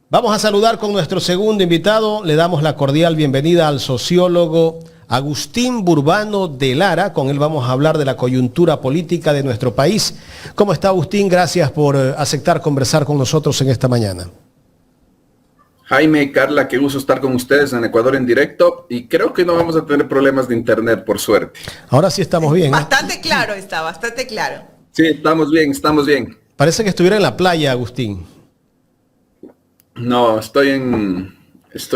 Vamos a saludar con nuestro segundo invitado. Le damos la cordial bienvenida al sociólogo Agustín Burbano de Lara. Con él vamos a hablar de la coyuntura política de nuestro país. ¿Cómo está, Agustín? Gracias por aceptar conversar con nosotros en esta mañana. Jaime, Carla, qué gusto estar con ustedes en Ecuador en directo y creo que no vamos a tener problemas de internet, por suerte. Ahora sí estamos bien. Bastante claro está, bastante claro. Sí, estamos bien, estamos bien. Parece que estuviera en la playa, Agustín. No, estoy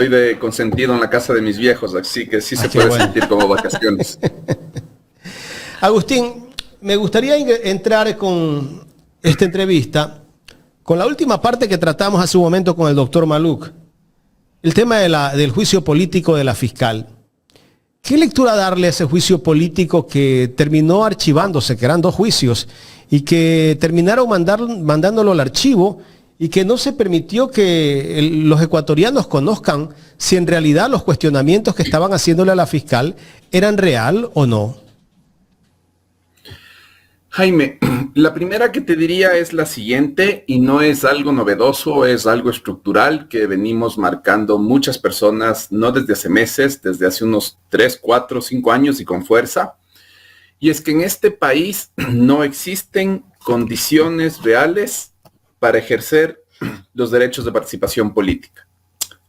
de consentido en la casa de mis viejos, así que sí se puede sentir como vacaciones. Agustín, me gustaría entrar con esta entrevista con la última parte que tratamos hace un momento con el doctor Maluk, el tema del juicio político de la fiscal. ¿Qué lectura darle a ese juicio político que terminó archivándose, que eran 2 juicios, y que terminaron mandándolo al archivo y que no se permitió que los ecuatorianos conozcan si en realidad los cuestionamientos que estaban haciéndole a la fiscal eran real o no? Jaime, la primera que te diría es la siguiente, y no es algo novedoso, es algo estructural que venimos marcando muchas personas, no desde hace meses, desde hace unos 3, 4, 5 años y con fuerza. Y es que en este país no existen condiciones reales para ejercer los derechos de participación política.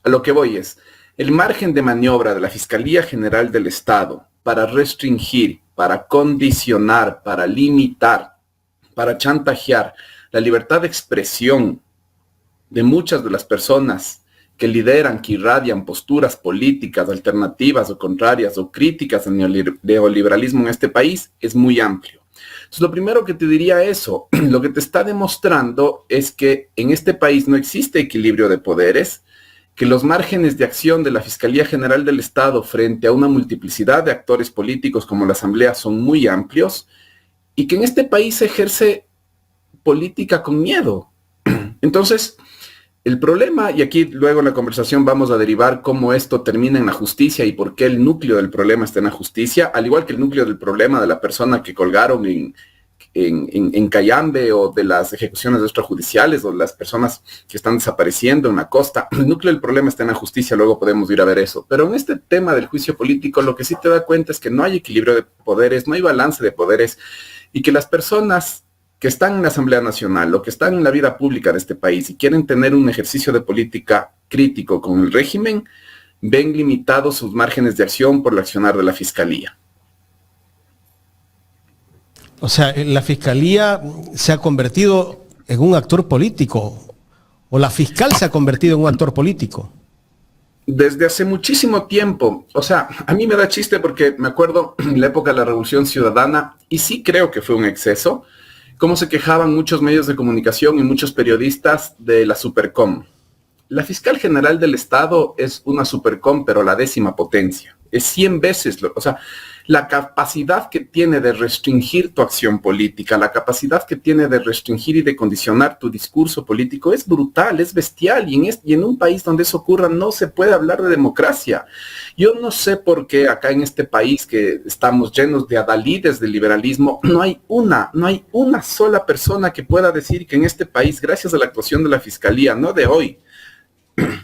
A lo que voy es, el margen de maniobra de la Fiscalía General del Estado para restringir, para condicionar, para limitar, para chantajear la libertad de expresión de muchas de las personas que lideran, que irradian posturas políticas alternativas o contrarias o críticas al neoliberalismo en este país es muy amplio. Entonces, lo primero que te diría eso, lo que te está demostrando es que en este país no existe equilibrio de poderes, que los márgenes de acción de la Fiscalía General del Estado frente a una multiplicidad de actores políticos como la Asamblea son muy amplios y que en este país se ejerce política con miedo. Entonces, el problema, y aquí luego en la conversación vamos a derivar cómo esto termina en la justicia y por qué el núcleo del problema está en la justicia, al igual que el núcleo del problema de la persona que colgaron en Cayambe o de las ejecuciones extrajudiciales o las personas que están desapareciendo en la costa. El núcleo del problema está en la justicia, luego podemos ir a ver eso. Pero en este tema del juicio político lo que sí te da cuenta es que no hay equilibrio de poderes, no hay balance de poderes y que las personas que están en la Asamblea Nacional o que están en la vida pública de este país y quieren tener un ejercicio de política crítico con el régimen, ven limitados sus márgenes de acción por el accionar de la Fiscalía. O sea, la Fiscalía se ha convertido en un actor político, o la fiscal se ha convertido en un actor político. Desde hace muchísimo tiempo, o sea, a mí me da chiste porque me acuerdo en la época de la Revolución Ciudadana, y sí creo que fue un exceso, cómo se quejaban muchos medios de comunicación y muchos periodistas de la Supercom. La fiscal general del Estado es una Supercom, pero la 10ª potencia. Es 100 veces, o sea, la capacidad que tiene de restringir tu acción política, la capacidad que tiene de restringir y de condicionar tu discurso político es brutal, es bestial, y en un país donde eso ocurra no se puede hablar de democracia. Yo no sé por qué acá en este país que estamos llenos de adalides del liberalismo, no hay una sola persona que pueda decir que en este país, gracias a la actuación de la Fiscalía, no de hoy,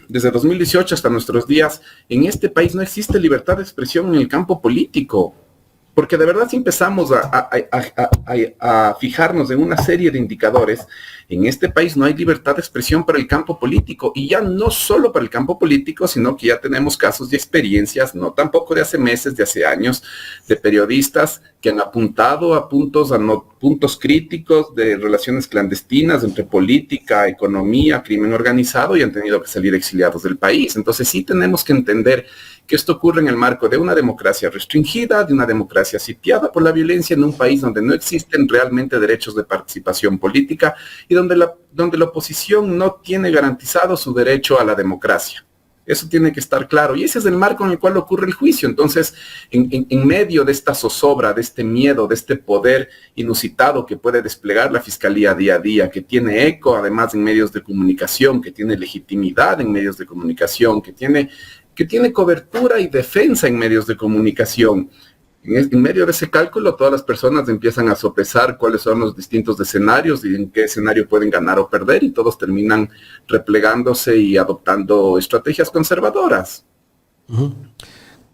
desde 2018 hasta nuestros días, en este país no existe libertad de expresión en el campo político. Porque de verdad si empezamos a fijarnos en una serie de indicadores, en este país no hay libertad de expresión para el campo político, y ya no solo para el campo político, sino que ya tenemos casos y experiencias, no tampoco de hace meses, de hace años, de periodistas que han apuntado a puntos críticos de relaciones clandestinas entre política, economía, crimen organizado y han tenido que salir exiliados del país. Entonces sí tenemos que entender que esto ocurre en el marco de una democracia restringida, de una democracia sitiada por la violencia en un país donde no existen realmente derechos de participación política y donde la oposición no tiene garantizado su derecho a la democracia. Eso tiene que estar claro y ese es el marco en el cual ocurre el juicio. Entonces, en medio de esta zozobra, de este miedo, de este poder inusitado que puede desplegar la Fiscalía día a día, que tiene eco además en medios de comunicación, que tiene legitimidad en medios de comunicación, que tiene cobertura y defensa en medios de comunicación, En medio de ese cálculo, todas las personas empiezan a sopesar cuáles son los distintos escenarios y en qué escenario pueden ganar o perder, y todos terminan replegándose y adoptando estrategias conservadoras. Uh-huh.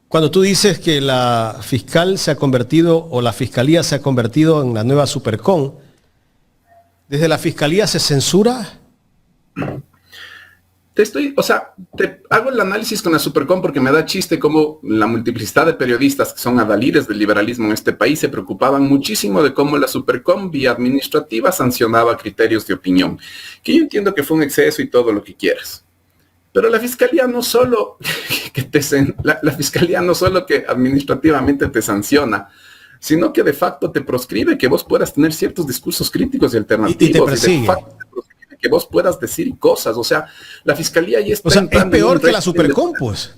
Cuando tú dices que la fiscal se ha convertido, o la fiscalía se ha convertido en la nueva Supercon, ¿desde la fiscalía se censura? Te hago el análisis con la Supercon porque me da chiste cómo la multiplicidad de periodistas que son adalides del liberalismo en este país se preocupaban muchísimo de cómo la Supercon vía administrativa sancionaba criterios de opinión, que yo entiendo que fue un exceso y todo lo que quieras. Pero la fiscalía no solo la fiscalía no solo que administrativamente te sanciona, sino que de facto te proscribe que vos puedas tener ciertos discursos críticos y alternativos. Y te persigue. De facto te proscribe que vos puedas decir cosas. O sea, la fiscalía ya está... O sea, es peor que la Supercon, pues.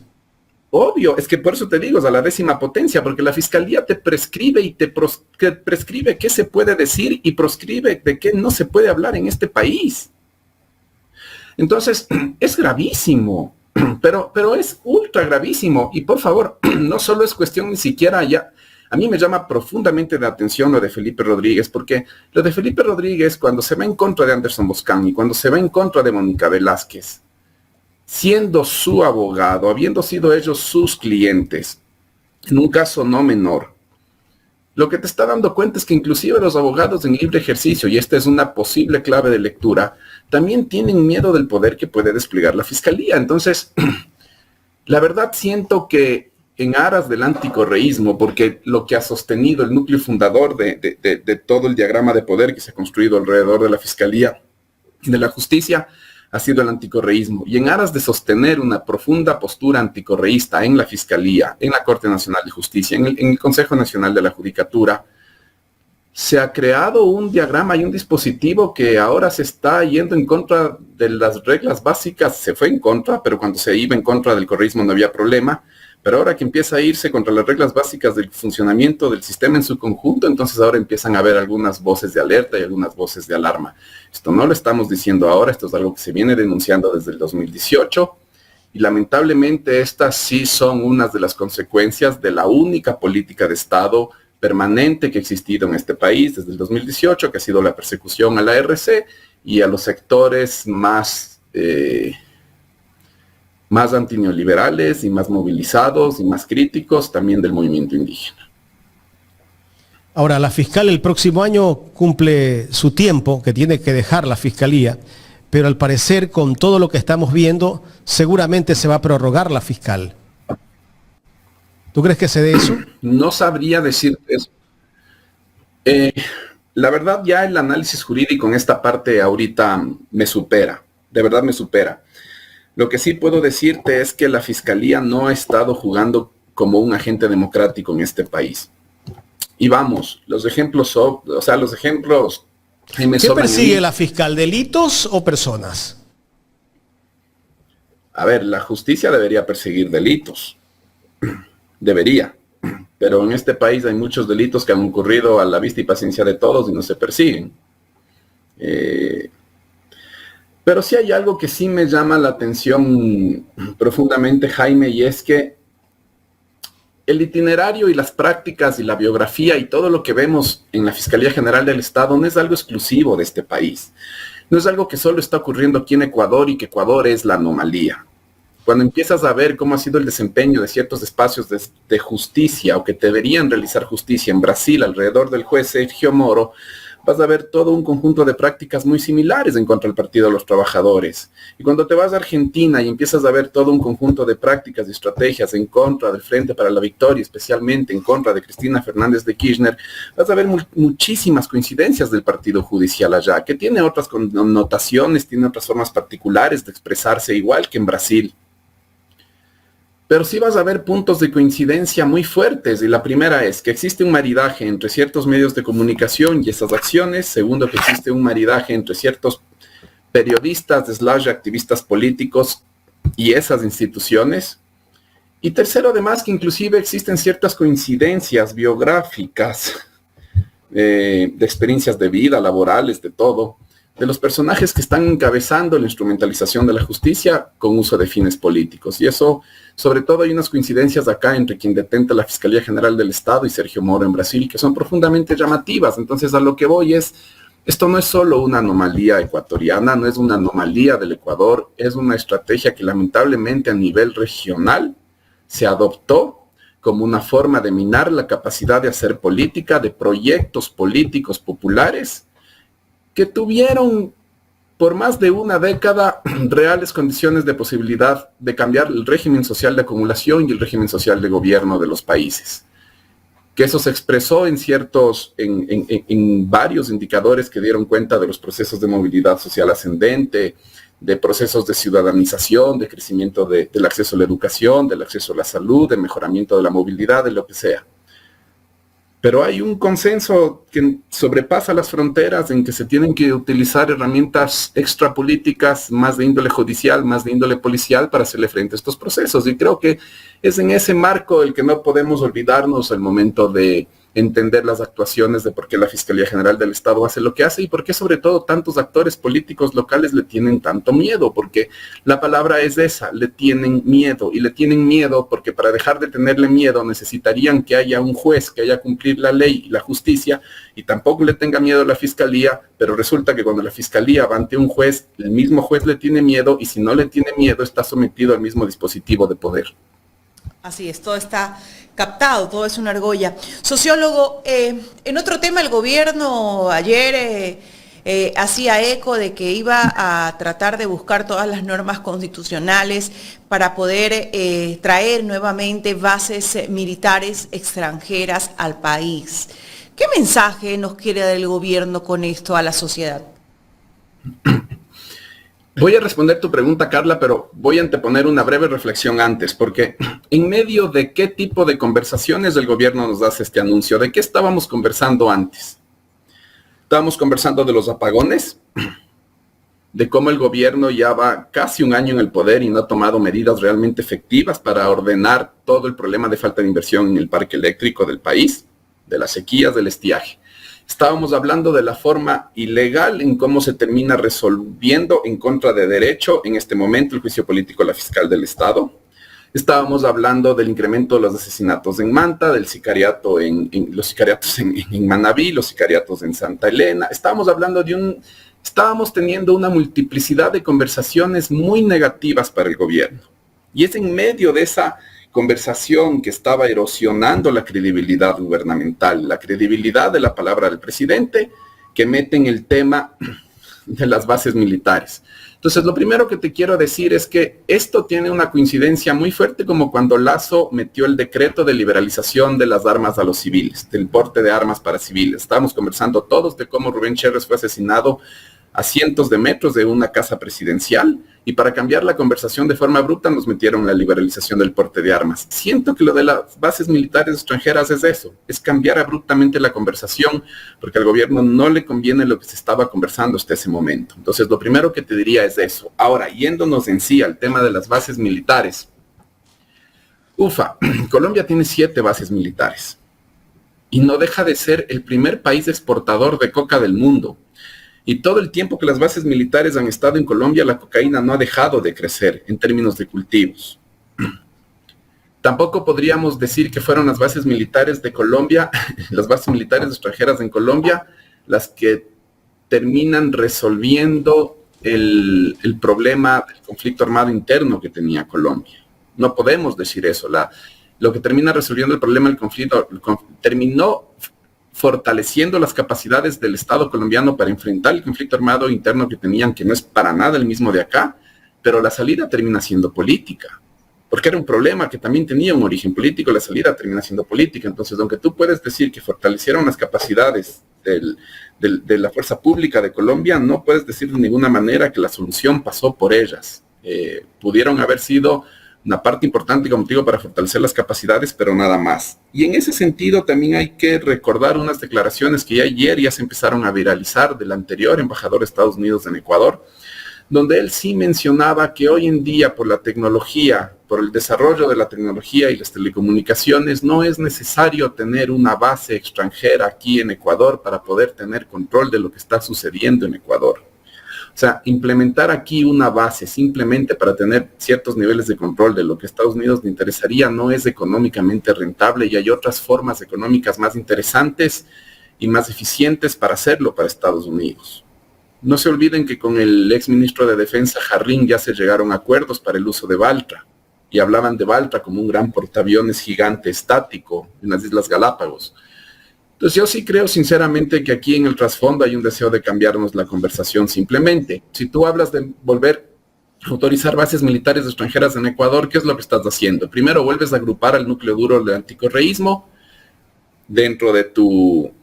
Obvio, es que por eso te digo, es a la 10ª potencia, porque la fiscalía te prescribe y te prescribe qué se puede decir y proscribe de qué no se puede hablar en este país. Entonces, es gravísimo, pero es ultra gravísimo. Y por favor, no solo es cuestión ni siquiera ya... A mí me llama profundamente la atención lo de Felipe Rodríguez, porque lo de Felipe Rodríguez, cuando se va en contra de Anderson Boscan y cuando se va en contra de Mónica Velázquez, siendo su abogado, habiendo sido ellos sus clientes, en un caso no menor, lo que te está dando cuenta es que inclusive los abogados en libre ejercicio, y esta es una posible clave de lectura, también tienen miedo del poder que puede desplegar la fiscalía. Entonces, la verdad siento que en aras del anticorreísmo, porque lo que ha sostenido el núcleo fundador de todo el diagrama de poder que se ha construido alrededor de la fiscalía y de la justicia, ha sido el anticorreísmo. Y en aras de sostener una profunda postura anticorreísta en la Fiscalía, en la Corte Nacional de Justicia, en el Consejo Nacional de la Judicatura, se ha creado un diagrama y un dispositivo que ahora se está yendo en contra de las reglas básicas. Se fue en contra, pero cuando se iba en contra del correísmo no había problema. Pero ahora que empieza a irse contra las reglas básicas del funcionamiento del sistema en su conjunto, entonces ahora empiezan a haber algunas voces de alerta y algunas voces de alarma. Esto no lo estamos diciendo ahora, esto es algo que se viene denunciando desde el 2018, y lamentablemente estas sí son unas de las consecuencias de la única política de Estado permanente que ha existido en este país desde el 2018, que ha sido la persecución a la RC y a los sectores más antineoliberales y más movilizados y más críticos también del movimiento indígena. Ahora, la fiscal el próximo año cumple su tiempo que tiene que dejar la fiscalía, pero al parecer con todo lo que estamos viendo, seguramente se va a prorrogar la fiscal. ¿Tú crees que se dé eso? No sabría decir eso. La verdad, ya el análisis jurídico en esta parte ahorita me supera, de verdad me supera. Lo que sí puedo decirte es que la Fiscalía no ha estado jugando como un agente democrático en este país. Y vamos, los ejemplos son, ¿Qué persigue la fiscal? ¿Delitos o personas? A ver, la justicia debería perseguir delitos. Debería. Pero en este país hay muchos delitos que han ocurrido a la vista y paciencia de todos y no se persiguen. Pero sí hay algo que sí me llama la atención profundamente, Jaime, y es que el itinerario y las prácticas y la biografía y todo lo que vemos en la Fiscalía General del Estado no es algo exclusivo de este país. No es algo que solo está ocurriendo aquí en Ecuador y que Ecuador es la anomalía. Cuando empiezas a ver cómo ha sido el desempeño de ciertos espacios de justicia o que deberían realizar justicia en Brasil alrededor del juez Sergio Moro, vas a ver todo un conjunto de prácticas muy similares en contra del Partido de los Trabajadores. Y cuando te vas a Argentina y empiezas a ver todo un conjunto de prácticas y estrategias en contra del Frente para la Victoria, especialmente en contra de Cristina Fernández de Kirchner, vas a ver muchísimas coincidencias del Partido Judicial allá, que tiene otras connotaciones, tiene otras formas particulares de expresarse igual que en Brasil. Pero sí vas a ver puntos de coincidencia muy fuertes, y la primera es que existe un maridaje entre ciertos medios de comunicación y esas acciones. Segundo, que existe un maridaje entre ciertos periodistas / activistas políticos y esas instituciones. Y tercero, además, que inclusive existen ciertas coincidencias biográficas, de experiencias de vida, laborales, de todo, de los personajes que están encabezando la instrumentalización de la justicia con uso de fines políticos. Y eso, sobre todo, hay unas coincidencias acá entre quien detenta la Fiscalía General del Estado y Sergio Moro en Brasil, que son profundamente llamativas. Entonces, a lo que voy es, esto no es solo una anomalía ecuatoriana, no es una anomalía del Ecuador, es una estrategia que lamentablemente a nivel regional se adoptó como una forma de minar la capacidad de hacer política, de proyectos políticos populares que tuvieron por más de una década reales condiciones de posibilidad de cambiar el régimen social de acumulación y el régimen social de gobierno de los países. Que eso se expresó en varios indicadores que dieron cuenta de los procesos de movilidad social ascendente, de procesos de ciudadanización, de crecimiento del acceso a la educación, del acceso a la salud, de mejoramiento de la movilidad, de lo que sea. Pero hay un consenso que sobrepasa las fronteras en que se tienen que utilizar herramientas extrapolíticas más de índole judicial, más de índole policial para hacerle frente a estos procesos. Y creo que es en ese marco el que no podemos olvidarnos al momento de entender las actuaciones de por qué la Fiscalía General del Estado hace lo que hace y por qué sobre todo tantos actores políticos locales le tienen tanto miedo, porque la palabra es esa, le tienen miedo, y le tienen miedo porque para dejar de tenerle miedo necesitarían que haya un juez que haya cumplir la ley y la justicia, y tampoco le tenga miedo a la Fiscalía, pero resulta que cuando la Fiscalía va ante un juez, el mismo juez le tiene miedo, y si no le tiene miedo está sometido al mismo dispositivo de poder. Así es, todo está captado, todo es una argolla. Sociólogo, en otro tema, el gobierno ayer hacía eco de que iba a tratar de buscar todas las normas constitucionales para poder traer nuevamente bases militares extranjeras al país. ¿Qué mensaje nos quiere dar el gobierno con esto a la sociedad? Voy a responder tu pregunta, Carla, pero voy a anteponer una breve reflexión antes, porque en medio de qué tipo de conversaciones el gobierno nos hace este anuncio, ¿de qué estábamos conversando antes? Estábamos conversando de los apagones, de cómo el gobierno ya va casi un año en el poder y no ha tomado medidas realmente efectivas para ordenar todo el problema de falta de inversión en el parque eléctrico del país, de las sequías, del estiaje. Estábamos hablando de la forma ilegal en cómo se termina resolviendo en contra de derecho en este momento el juicio político de la fiscal del Estado. Estábamos hablando del incremento de los asesinatos en Manta, del sicariato los sicariatos en Manabí, los sicariatos en Santa Elena. Estábamos teniendo una multiplicidad de conversaciones muy negativas para el gobierno. Y es en medio de esa conversación que estaba erosionando la credibilidad gubernamental, la credibilidad de la palabra del presidente, que meten el tema de las bases militares. Entonces, lo primero que te quiero decir es que esto tiene una coincidencia muy fuerte como cuando Lasso metió el decreto de liberalización de las armas a los civiles, del porte de armas para civiles. Estábamos conversando todos de cómo Rubén Cherres fue asesinado a cientos de metros de una casa presidencial, y para cambiar la conversación de forma abrupta nos metieron la liberalización del porte de armas. Siento que lo de las bases militares extranjeras es eso, es cambiar abruptamente la conversación, porque al gobierno no le conviene lo que se estaba conversando hasta ese momento. Entonces, lo primero que te diría es eso. Ahora, yéndonos en sí al tema de las bases militares, Colombia tiene 7 bases militares, y no deja de ser el primer país exportador de coca del mundo. Y todo el tiempo que las bases militares han estado en Colombia, la cocaína no ha dejado de crecer en términos de cultivos. Tampoco podríamos decir que fueron las bases militares de Colombia, las bases militares extranjeras en Colombia, las que terminan resolviendo el problema del conflicto armado interno que tenía Colombia. No podemos decir eso. Lo que termina resolviendo el problema del conflicto terminó fortaleciendo las capacidades del Estado colombiano para enfrentar el conflicto armado interno que tenían, que no es para nada el mismo de acá, pero la salida termina siendo política, porque era un problema que también tenía un origen político, la salida termina siendo política. Entonces, aunque tú puedes decir que fortalecieron las capacidades de la fuerza pública de Colombia, no puedes decir de ninguna manera que la solución pasó por ellas. Pudieron haber sido una parte importante, como te digo, para fortalecer las capacidades, pero nada más. Y en ese sentido también hay que recordar unas declaraciones que ya ayer ya se empezaron a viralizar del anterior embajador de Estados Unidos en Ecuador, donde él sí mencionaba que hoy en día por la tecnología, por el desarrollo de la tecnología y las telecomunicaciones, no es necesario tener una base extranjera aquí en Ecuador para poder tener control de lo que está sucediendo en Ecuador. O sea, implementar aquí una base simplemente para tener ciertos niveles de control de lo que a Estados Unidos le interesaría no es económicamente rentable y hay otras formas económicas más interesantes y más eficientes para hacerlo para Estados Unidos. No se olviden que con el exministro de Defensa Jarrín ya se llegaron a acuerdos para el uso de Valtra y hablaban de Valtra como un gran portaaviones gigante estático en las Islas Galápagos. Entonces yo sí creo sinceramente que aquí en el trasfondo hay un deseo de cambiarnos la conversación simplemente. Si tú hablas de volver a autorizar bases militares extranjeras en Ecuador, ¿qué es lo que estás haciendo? Primero vuelves a agrupar al núcleo duro del anticorreísmo dentro de tu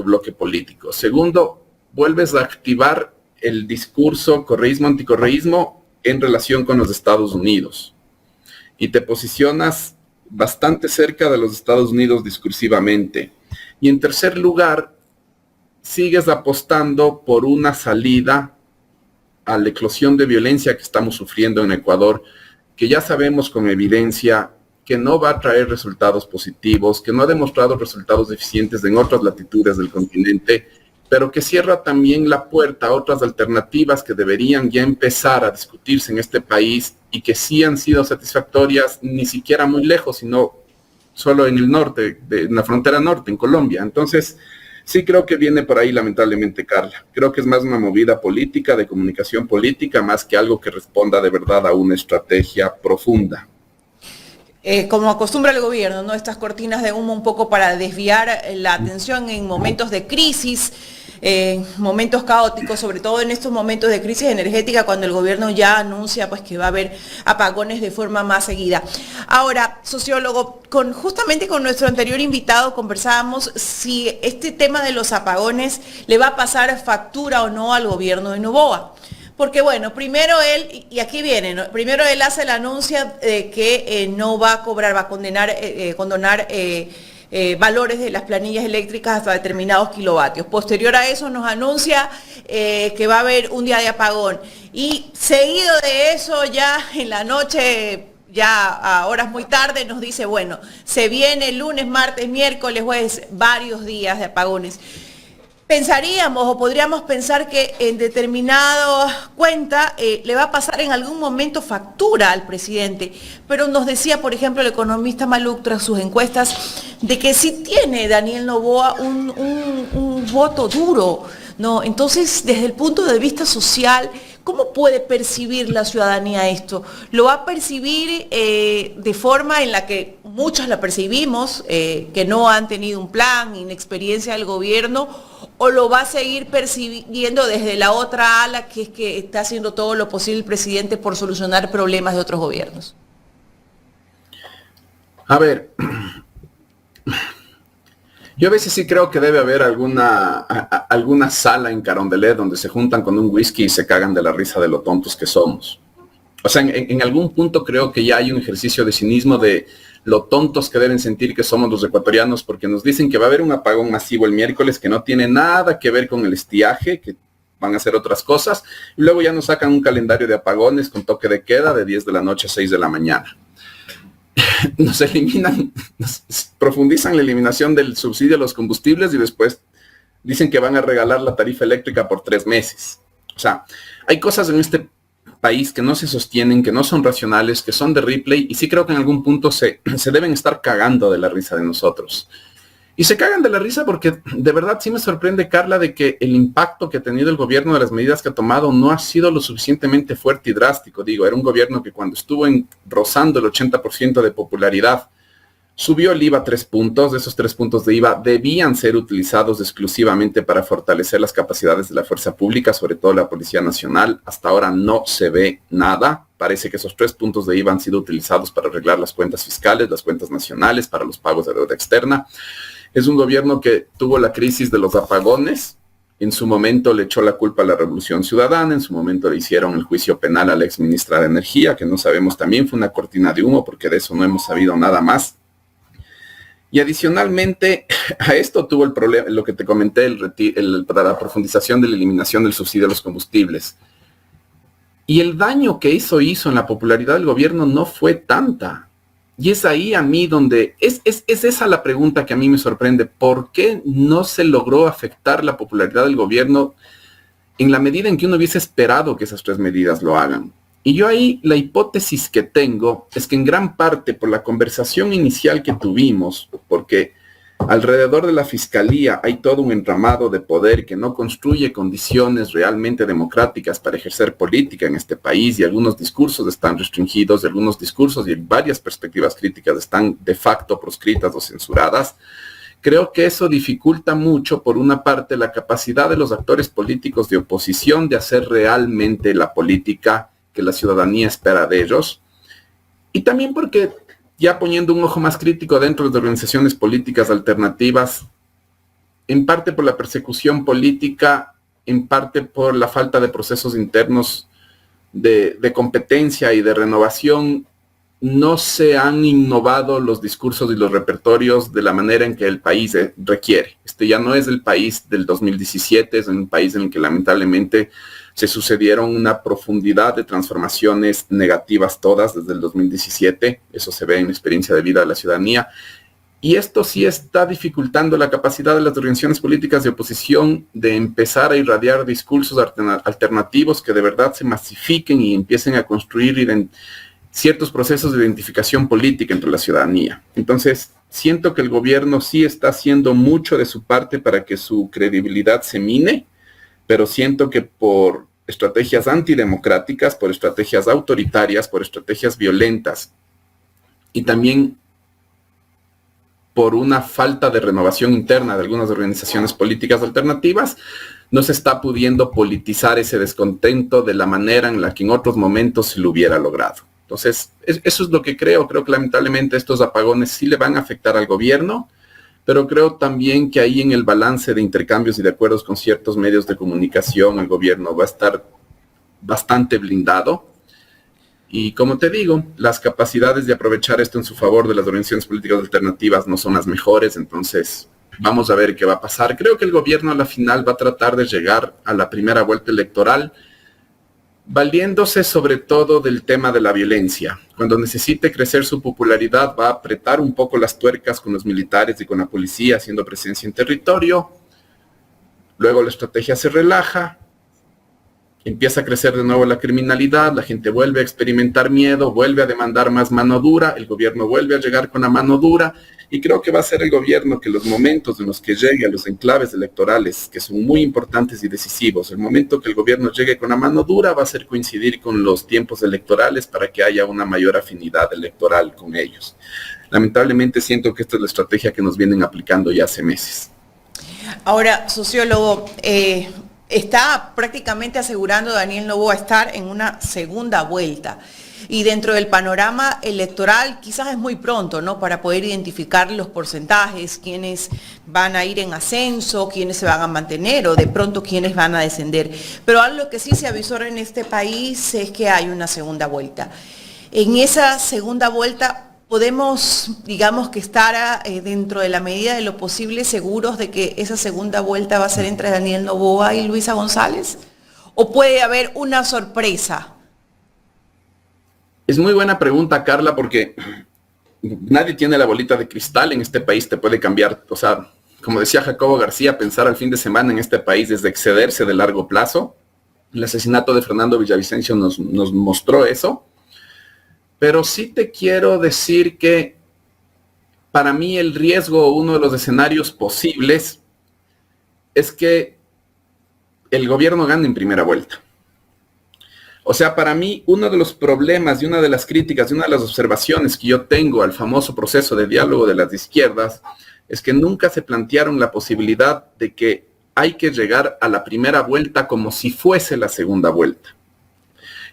bloque político. Segundo, vuelves a activar el discurso correísmo-anticorreísmo en relación con los Estados Unidos. Y te posicionas bastante cerca de los Estados Unidos discursivamente. Y en tercer lugar, sigues apostando por una salida a la eclosión de violencia que estamos sufriendo en Ecuador, que ya sabemos con evidencia que no va a traer resultados positivos, que no ha demostrado resultados eficientes en otras latitudes del continente, pero que cierra también la puerta a otras alternativas que deberían ya empezar a discutirse en este país y que sí han sido satisfactorias, ni siquiera muy lejos, sino solo en el norte, en la frontera norte, en Colombia. Entonces, sí creo que viene por ahí lamentablemente, Carla. Creo que es más una movida política, de comunicación política, más que algo que responda de verdad a una estrategia profunda. Como acostumbra el gobierno, ¿no? Estas cortinas de humo un poco para desviar la atención en momentos de crisis, momentos caóticos, sobre todo en estos momentos de crisis energética, cuando el gobierno ya anuncia pues que va a haber apagones de forma más seguida. Ahora, sociólogo, justamente con nuestro anterior invitado conversábamos si este tema de los apagones le va a pasar factura o no al gobierno de Noboa. Porque bueno, primero él, y aquí viene, ¿no? Primero él hace el anuncio de que no va a cobrar, va a condonar valores de las planillas eléctricas hasta determinados kilovatios. Posterior a eso nos anuncia que va a haber un día de apagón. Y seguido de eso, ya en la noche, ya a horas muy tarde, nos dice, bueno, se viene lunes, martes, miércoles, jueves, varios días de apagones. Pensaríamos o podríamos pensar que en determinada cuenta le va a pasar en algún momento factura al presidente, pero nos decía, por ejemplo, el economista Maluk tras sus encuestas, de que sí tiene Daniel Noboa un voto duro, ¿no? Entonces, desde el punto de vista social, ¿cómo puede percibir la ciudadanía esto? ¿Lo va a percibir de forma en la que muchos la percibimos, que no han tenido un plan, inexperiencia del gobierno, o lo va a seguir percibiendo desde la otra ala, que es que está haciendo todo lo posible el presidente por solucionar problemas de otros gobiernos? A ver, yo a veces sí creo que debe haber alguna sala en Carondelet donde se juntan con un whisky y se cagan de la risa de lo tontos que somos. O sea, en algún punto creo que ya hay un ejercicio de cinismo de lo tontos que deben sentir que somos los ecuatorianos, porque nos dicen que va a haber un apagón masivo el miércoles que no tiene nada que ver con el estiaje, que van a hacer otras cosas, y luego ya nos sacan un calendario de apagones con toque de queda de 10 de la noche a 6 de la mañana. Nos profundizan la eliminación del subsidio a los combustibles y después dicen que van a regalar la tarifa eléctrica por 3 meses. O sea, hay cosas en este país que no se sostienen, que no son racionales, que son de replay, y sí creo que en algún punto se deben estar cagando de la risa de nosotros. Y se cagan de la risa porque de verdad sí me sorprende, Carla, de que el impacto que ha tenido el gobierno de las medidas que ha tomado no ha sido lo suficientemente fuerte y drástico. Digo, era un gobierno que cuando estuvo rozando el 80% de popularidad, subió el IVA 3 puntos. De esos 3 puntos de IVA debían ser utilizados exclusivamente para fortalecer las capacidades de la fuerza pública, sobre todo la Policía Nacional. Hasta ahora no se ve nada. Parece que esos 3 puntos de IVA han sido utilizados para arreglar las cuentas fiscales, las cuentas nacionales, para los pagos de deuda externa. Es un gobierno que tuvo la crisis de los apagones. En su momento le echó la culpa a la Revolución Ciudadana, en su momento le hicieron el juicio penal a la ex ministra de Energía, que no sabemos, también fue una cortina de humo, porque de eso no hemos sabido nada más. Y adicionalmente a esto tuvo el problema, lo que te comenté, para la profundización de la eliminación del subsidio a los combustibles. Y el daño que hizo en la popularidad del gobierno no fue tanta. Y es ahí a mí donde, es esa la pregunta que a mí me sorprende. ¿Por qué no se logró afectar la popularidad del gobierno en la medida en que uno hubiese esperado que esas tres medidas lo hagan. Y yo ahí la hipótesis que tengo es que en gran parte por la conversación inicial que tuvimos, porque alrededor de la fiscalía hay todo un entramado de poder que no construye condiciones realmente democráticas para ejercer política en este país, y algunos discursos están restringidos, y algunos discursos y varias perspectivas críticas están de facto proscritas o censuradas. Creo que eso dificulta mucho, por una parte, la capacidad de los actores políticos de oposición de hacer realmente la política que la ciudadanía espera de ellos, y también porque, ya poniendo un ojo más crítico dentro de organizaciones políticas alternativas, en parte por la persecución política, en parte por la falta de procesos internos de competencia y de renovación, no se han innovado los discursos y los repertorios de la manera en que el país requiere. Este ya no es el país del 2017, es un país en el que lamentablemente se sucedieron una profundidad de transformaciones negativas todas desde el 2017. Eso se ve en la experiencia de vida de la ciudadanía. Y esto sí está dificultando la capacidad de las organizaciones políticas de oposición de empezar a irradiar discursos alternativos que de verdad se masifiquen y empiecen a construir ciertos procesos de identificación política entre la ciudadanía. Entonces, siento que el gobierno sí está haciendo mucho de su parte para que su credibilidad se mine, pero siento que por estrategias antidemocráticas, por estrategias autoritarias, por estrategias violentas, y también por una falta de renovación interna de algunas organizaciones políticas alternativas, no se está pudiendo politizar ese descontento de la manera en la que en otros momentos se lo hubiera logrado. Entonces, eso es lo que creo. Creo que lamentablemente estos apagones sí le van a afectar al gobierno, pero creo también que ahí en el balance de intercambios y de acuerdos con ciertos medios de comunicación, el gobierno va a estar bastante blindado. Y como te digo, las capacidades de aprovechar esto en su favor de las organizaciones políticas alternativas no son las mejores, entonces vamos a ver qué va a pasar. Creo que el gobierno a la final va a tratar de llegar a la primera vuelta electoral valiéndose sobre todo del tema de la violencia. Cuando necesite crecer su popularidad, va a apretar un poco las tuercas con los militares y con la policía haciendo presencia en territorio. Luego la estrategia se relaja, empieza a crecer de nuevo la criminalidad, la gente vuelve a experimentar miedo, vuelve a demandar más mano dura, el gobierno vuelve a llegar con la mano dura, y creo que va a ser el gobierno que los momentos en los que llegue a los enclaves electorales, que son muy importantes y decisivos, el momento que el gobierno llegue con la mano dura va a hacer coincidir con los tiempos electorales para que haya una mayor afinidad electoral con ellos. Lamentablemente siento que esta es la estrategia que nos vienen aplicando ya hace meses. Ahora, sociólogo, está prácticamente asegurando Daniel Noboa estar en una segunda vuelta. Y dentro del panorama electoral quizás es muy pronto, ¿no?, para poder identificar los porcentajes, quiénes van a ir en ascenso, quiénes se van a mantener o de pronto quiénes van a descender. Pero algo que sí se avisó en este país es que hay una segunda vuelta. En esa segunda vuelta podemos, digamos, que estar dentro de la medida de lo posible seguros de que esa segunda vuelta va a ser entre Daniel Noboa y Luisa González, ¿o puede haber una sorpresa? Es muy buena pregunta, Carla, porque nadie tiene la bolita de cristal en este país, te puede cambiar. O sea, como decía Jacobo García, pensar al fin de semana en este país es de excederse de largo plazo. El asesinato de Fernando Villavicencio nos mostró eso. Pero sí te quiero decir que para mí el riesgo, uno de los escenarios posibles, es que el gobierno gane en primera vuelta. O sea, para mí, uno de los problemas y una de las críticas y una de las observaciones que yo tengo al famoso proceso de diálogo de las izquierdas es que nunca se plantearon la posibilidad de que hay que llegar a la primera vuelta como si fuese la segunda vuelta.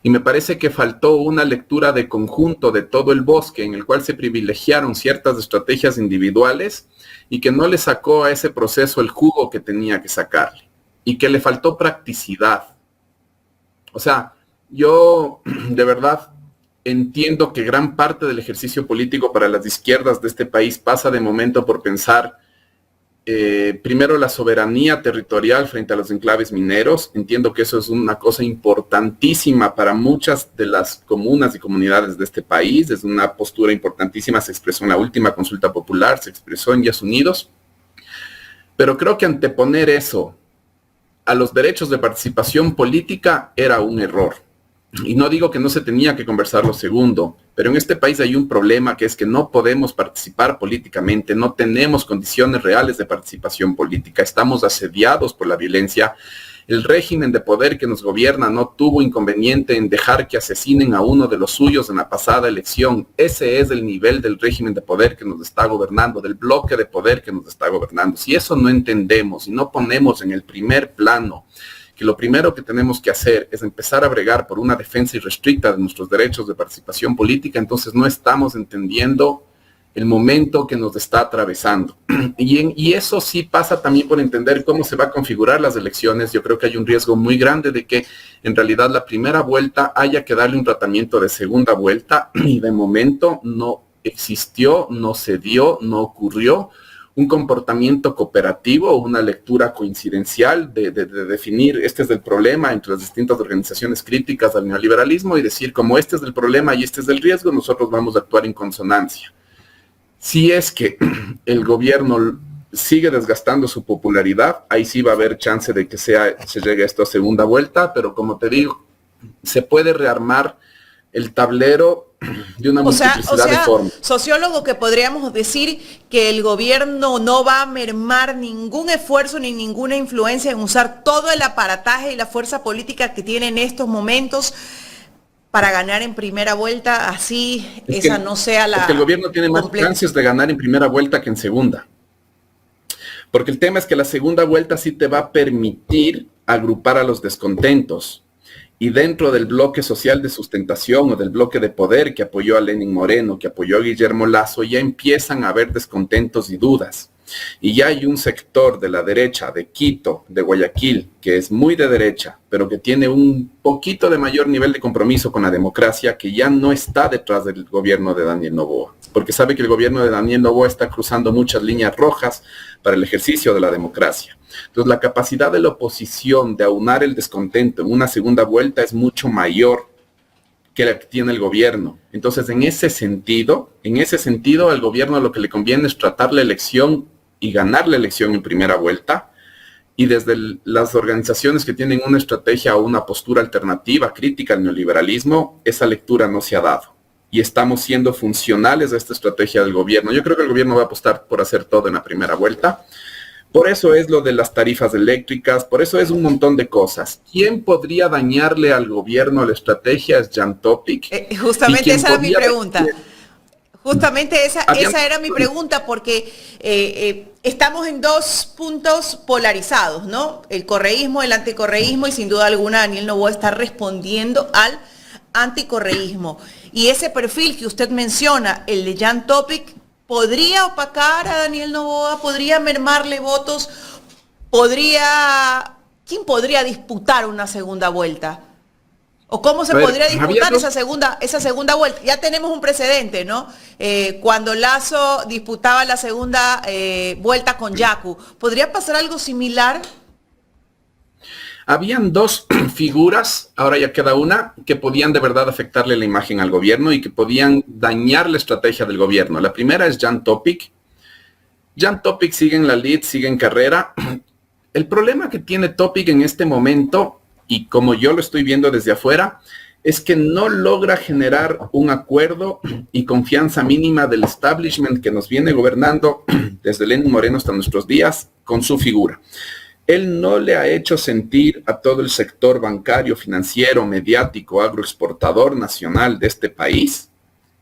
Y me parece que faltó una lectura de conjunto de todo el bosque en el cual se privilegiaron ciertas estrategias individuales y que no le sacó a ese proceso el jugo que tenía que sacarle y que le faltó practicidad. O sea, yo de verdad entiendo que gran parte del ejercicio político para las izquierdas de este país pasa de momento por pensar primero la soberanía territorial frente a los enclaves mineros. Entiendo que eso es una cosa importantísima para muchas de las comunas y comunidades de este país. Es una postura importantísima, se expresó en la última consulta popular, se expresó en Días Unidos. Pero creo que anteponer eso a los derechos de participación política era un error. Y no digo que no se tenía que conversar lo segundo, pero en este país hay un problema que es que no podemos participar políticamente, no tenemos condiciones reales de participación política, estamos asediados por la violencia. El régimen de poder que nos gobierna no tuvo inconveniente en dejar que asesinen a uno de los suyos en la pasada elección. Ese es el nivel del régimen de poder que nos está gobernando, del bloque de poder que nos está gobernando. Si eso no entendemos y no ponemos en el primer plano que lo primero que tenemos que hacer es empezar a bregar por una defensa irrestricta de nuestros derechos de participación política, entonces no estamos entendiendo el momento que nos está atravesando. Y eso sí pasa también por entender cómo se va a configurar las elecciones. Yo creo que hay un riesgo muy grande de que en realidad la primera vuelta haya que darle un tratamiento de segunda vuelta y de momento no existió, no se dio, no ocurrió un comportamiento cooperativo o una lectura coincidencial de definir este es el problema entre las distintas organizaciones críticas al neoliberalismo y decir como este es el problema y este es el riesgo, nosotros vamos a actuar en consonancia. Si es que el gobierno sigue desgastando su popularidad, ahí sí va a haber chance de que se llegue a esta segunda vuelta, pero como te digo, se puede rearmar el tablero de una multiplicidad de formas. Sociólogo, que podríamos decir que el gobierno no va a mermar ningún esfuerzo ni ninguna influencia en usar todo el aparataje y la fuerza política que tiene en estos momentos para ganar en primera vuelta, así esa no sea la... Porque el gobierno tiene más chances de ganar en primera vuelta que en segunda. Porque el tema es que la segunda vuelta sí te va a permitir agrupar a los descontentos. Y dentro del bloque social de sustentación o del bloque de poder que apoyó a Lenín Moreno, que apoyó a Guillermo Lasso, ya empiezan a haber descontentos y dudas. Y ya hay un sector de la derecha, de Quito, de Guayaquil, que es muy de derecha, pero que tiene un poquito de mayor nivel de compromiso con la democracia, que ya no está detrás del gobierno de Daniel Noboa, porque sabe que el gobierno de Daniel Noboa está cruzando muchas líneas rojas para el ejercicio de la democracia. Entonces, la capacidad de la oposición de aunar el descontento en una segunda vuelta es mucho mayor que la que tiene el gobierno. Entonces, en ese sentido, al gobierno lo que le conviene es tratar la elección y ganar la elección en primera vuelta, y desde las organizaciones que tienen una estrategia o una postura alternativa, crítica al neoliberalismo, esa lectura no se ha dado. Y estamos siendo funcionales a esta estrategia del gobierno. Yo creo que el gobierno va a apostar por hacer todo en la primera vuelta. Por eso es lo de las tarifas eléctricas, por eso es un montón de cosas. ¿Quién podría dañarle al gobierno la estrategia? Es Jan Topic. Justamente esa era mi pregunta. Justamente esa era mi pregunta, porque estamos en dos puntos polarizados, ¿no? El correísmo, el anticorreísmo, y sin duda alguna Daniel Noboa está respondiendo al anticorreísmo. Y ese perfil que usted menciona, el de Jan Topic, ¿podría opacar a Daniel Noboa? ¿Podría mermarle votos? ¿Quién podría disputar una segunda vuelta? ¿O cómo se podría disputar esa segunda vuelta? Ya tenemos un precedente, ¿no? Cuando Lasso disputaba la segunda vuelta con Yacu. ¿Podría pasar algo similar? Habían dos figuras, ahora ya queda una, que podían de verdad afectarle la imagen al gobierno y que podían dañar la estrategia del gobierno. La primera es Jan Topic. Jan Topic sigue en la lid, sigue en carrera. El problema que tiene Topic en este momento, y como yo lo estoy viendo desde afuera, es que no logra generar un acuerdo y confianza mínima del establishment que nos viene gobernando desde Lenín Moreno hasta nuestros días con su figura. Él no le ha hecho sentir a todo el sector bancario, financiero, mediático, agroexportador nacional de este país,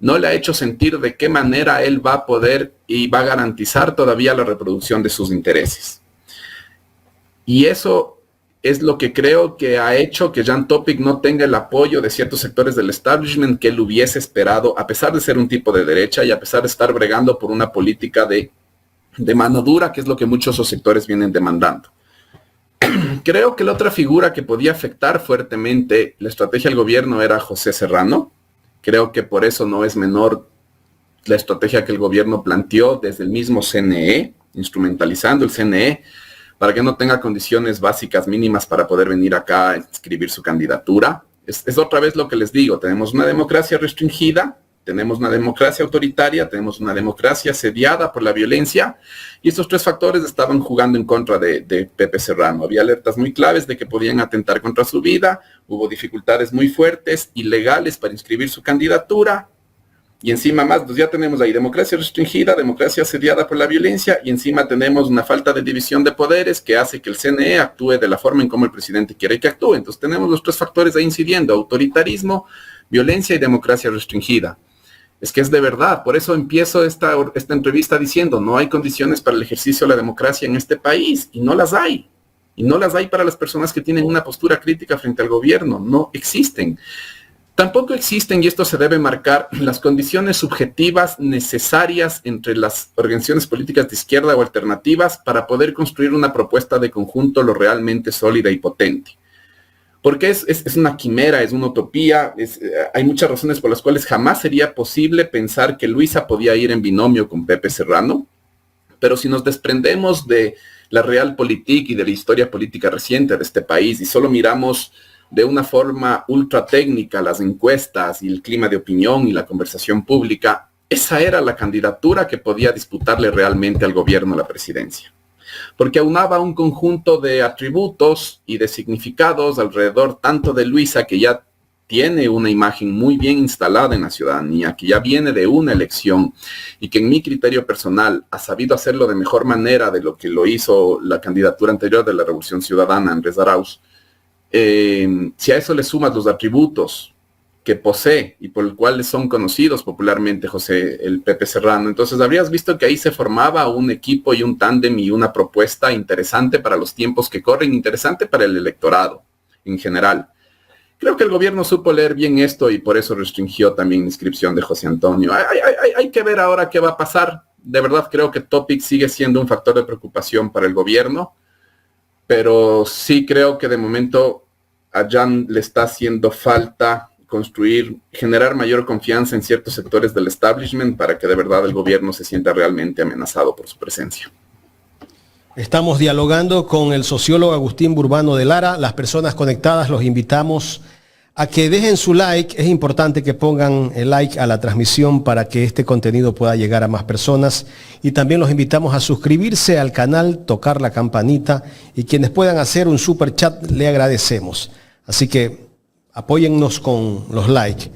no le ha hecho sentir de qué manera él va a poder y va a garantizar todavía la reproducción de sus intereses. Y eso es lo que creo que ha hecho que Jan Topic no tenga el apoyo de ciertos sectores del establishment que él hubiese esperado, a pesar de ser un tipo de derecha y a pesar de estar bregando por una política de mano dura, que es lo que muchos de esos sectores vienen demandando. Creo que la otra figura que podía afectar fuertemente la estrategia del gobierno era José Serrano. Creo que por eso no es menor la estrategia que el gobierno planteó desde el mismo CNE, instrumentalizando el CNE, para que no tenga condiciones básicas mínimas para poder venir acá a inscribir su candidatura. Es otra vez lo que les digo, tenemos una democracia restringida tenemos una democracia autoritaria, tenemos una democracia sediada por la violencia, y estos tres factores estaban jugando en contra de Pepe Serrano. Había alertas muy claves de que podían atentar contra su vida, hubo dificultades muy fuertes y legales para inscribir su candidatura, y encima más, pues ya tenemos ahí democracia restringida, democracia asediada por la violencia, y encima tenemos una falta de división de poderes que hace que el CNE actúe de la forma en como el presidente quiere que actúe. Entonces tenemos los tres factores ahí incidiendo: autoritarismo, violencia y democracia restringida. Es que es de verdad, por eso empiezo esta entrevista diciendo, no hay condiciones para el ejercicio de la democracia en este país, y no las hay. Y no las hay para las personas que tienen una postura crítica frente al gobierno, no existen. Tampoco existen, y esto se debe marcar, las condiciones subjetivas necesarias entre las organizaciones políticas de izquierda o alternativas para poder construir una propuesta de conjunto lo realmente sólida y potente. Porque es una quimera, es una utopía, hay muchas razones por las cuales jamás sería posible pensar que Luisa podía ir en binomio con Pepe Serrano, pero si nos desprendemos de la realpolitik y de la historia política reciente de este país y solo miramos de una forma ultra técnica las encuestas y el clima de opinión y la conversación pública, esa era la candidatura que podía disputarle realmente al gobierno la presidencia. Porque aunaba un conjunto de atributos y de significados alrededor tanto de Luisa, que ya tiene una imagen muy bien instalada en la ciudadanía, que ya viene de una elección y que en mi criterio personal ha sabido hacerlo de mejor manera de lo que lo hizo la candidatura anterior de la Revolución Ciudadana, Andrés Arauz. Si a eso le sumas los atributos que posee y por el cual son conocidos popularmente el Pepe Serrano, entonces habrías visto que ahí se formaba un equipo y un tándem y una propuesta interesante para los tiempos que corren, interesante para el electorado en general. Creo que el gobierno supo leer bien esto y por eso restringió también la inscripción de José Antonio. Hay que ver ahora qué va a pasar. De verdad creo que Topic sigue siendo un factor de preocupación para el gobierno, pero sí creo que de momento a Jan le está haciendo falta generar mayor confianza en ciertos sectores del establishment para que de verdad el gobierno se sienta realmente amenazado por su presencia. Estamos dialogando con el sociólogo Agustín Burbano de Lara. Las personas conectadas los invitamos a que dejen su like. Es importante que pongan el like a la transmisión para que este contenido pueda llegar a más personas. Y también los invitamos a suscribirse al canal, tocar la campanita, y quienes puedan hacer un super chat le agradecemos. Así que apóyennos con los likes.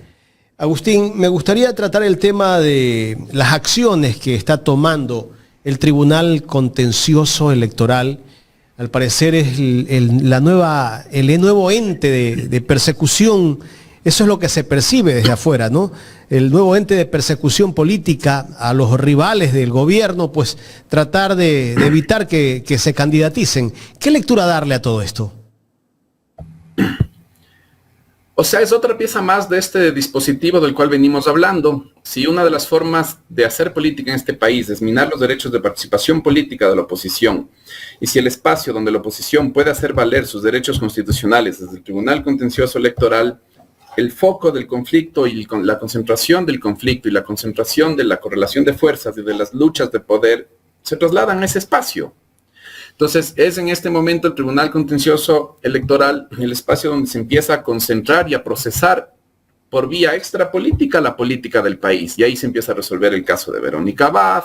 Agustín, me gustaría tratar el tema de las acciones que está tomando el Tribunal Contencioso Electoral. Al parecer es el nuevo ente de persecución. Eso es lo que se percibe desde afuera, ¿no? El nuevo ente de persecución política a los rivales del gobierno, pues tratar de evitar que se candidaticen. ¿Qué lectura darle a todo esto? O sea, es otra pieza más de este dispositivo del cual venimos hablando. Si una de las formas de hacer política en este país es minar los derechos de participación política de la oposición, y si el espacio donde la oposición puede hacer valer sus derechos constitucionales desde el Tribunal Contencioso Electoral, el foco del conflicto y la concentración del conflicto y la concentración de la correlación de fuerzas y de las luchas de poder se trasladan a ese espacio. Entonces, es en este momento el Tribunal Contencioso Electoral el espacio donde se empieza a concentrar y a procesar por vía extrapolítica la política del país. Y ahí se empieza a resolver el caso de Verónica Abad,